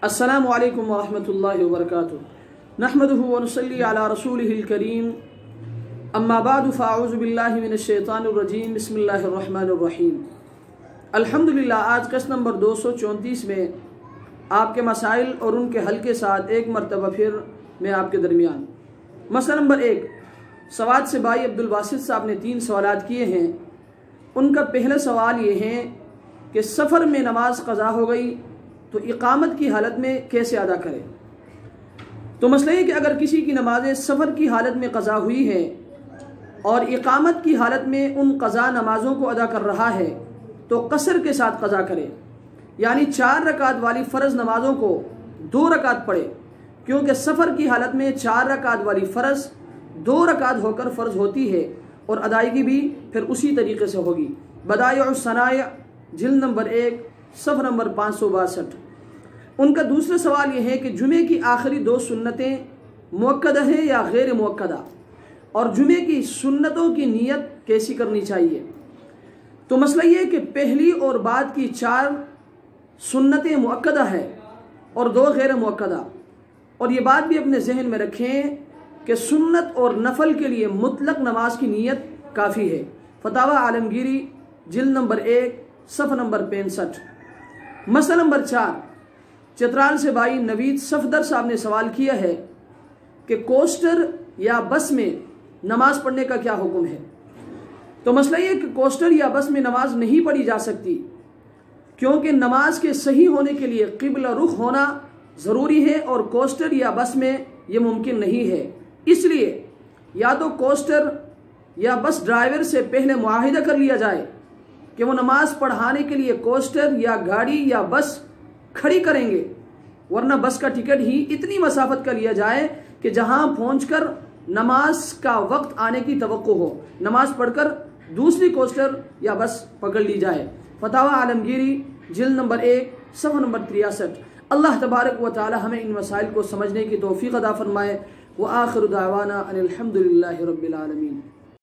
अस्सलामु अलैकुम वरहमतुल्लाहि वबरकातुहू नहमदुहु व नुसल्ली अला रसूलिहिल करीम अम्मा बादु फ़अऊज़ु बिल्लाहि मिनश शैतानिर रजीम बिस्मिल्लाहिर रहमानिर रहीम। अल्हम्दुलिल्लाह, आज कस नंबर 234 में आपके मसाइल और उनके हल के साथ एक मरतबा फिर मैं आपके दरमियान। मसला नंबर 1, सवाद से भाई अब्दुल बासित साहब ने 3 सवालात किए हैं। उनका पहला सवाल ये है कि सफ़र में नमाज क़ज़ा हो गई तो इक़ामत की हालत में कैसे अदा करें। तो मसला ये कि अगर किसी की नमाज़ें सफ़र की हालत में क़ज़ा हुई है और इक़ामत की हालत में उन क़ज़ा नमाज़ों को अदा कर रहा है तो कसर के साथ क़ज़ा करे, यानी 4 रकात वाली फ़र्ज़ नमाज़ों को 2 रकात पढ़े, क्योंकि सफ़र की हालत में 4 रकात वाली फ़र्ज़ 2 रकात होकर फ़र्ज़ होती है और अदायगी भी फिर उसी तरीके से होगी। बदाइउस सनाय जिल्द नंबर 1 सफ़ नंबर 562। उनका दूसरा सवाल यह है कि जुमे की आखिरी 2 सुन्नतें मुअक्कदा हैं या गैर मुअक्कदा, और जुमे की सुन्नतों की नियत कैसी करनी चाहिए। तो मसला ये है कि पहली और बाद की 4 सुन्नतें मुअक्कदा है और 2 गैर मुअक्कदा। और ये बात भी अपने जहन में रखें कि सुन्नत और नफल के लिए मुतलक नमाज की नियत काफ़ी है। फतावा आलमगीरी जिल्द नंबर 1 सफ़ नंबर 65। मसला नंबर 4, चित्राल से भाई नवीद सफदर साहब ने सवाल किया है कि कोस्टर या बस में नमाज पढ़ने का क्या हुक्म है। तो मसला ये कि कोस्टर या बस में नमाज नहीं पढ़ी जा सकती, क्योंकि नमाज के सही होने के लिए क़िबला रुख होना ज़रूरी है और कोस्टर या बस में ये मुमकिन नहीं है। इसलिए या तो कोस्टर या बस ड्राइवर से पहले मुआहिदा कर लिया जाए कि वो नमाज पढ़ाने के लिए कोस्टर या गाड़ी या बस खड़ी करेंगे, वरना बस का टिकट ही इतनी मसाफत का लिया जाए कि जहां पहुंचकर नमाज का वक्त आने की तवक्को हो, नमाज पढ़कर दूसरी कोस्टर या बस पकड़ ली जाए। फतावा आलमगीरी जिल्द नंबर 1 सफ़ नंबर 63। अल्लाह तबारक व तआला हमें इन मसाइल को समझने की तौफीक अता फरमाए। व आखिरु दावाना अनिल हम्दुलिल्लाहि रब्बिल आलमीन।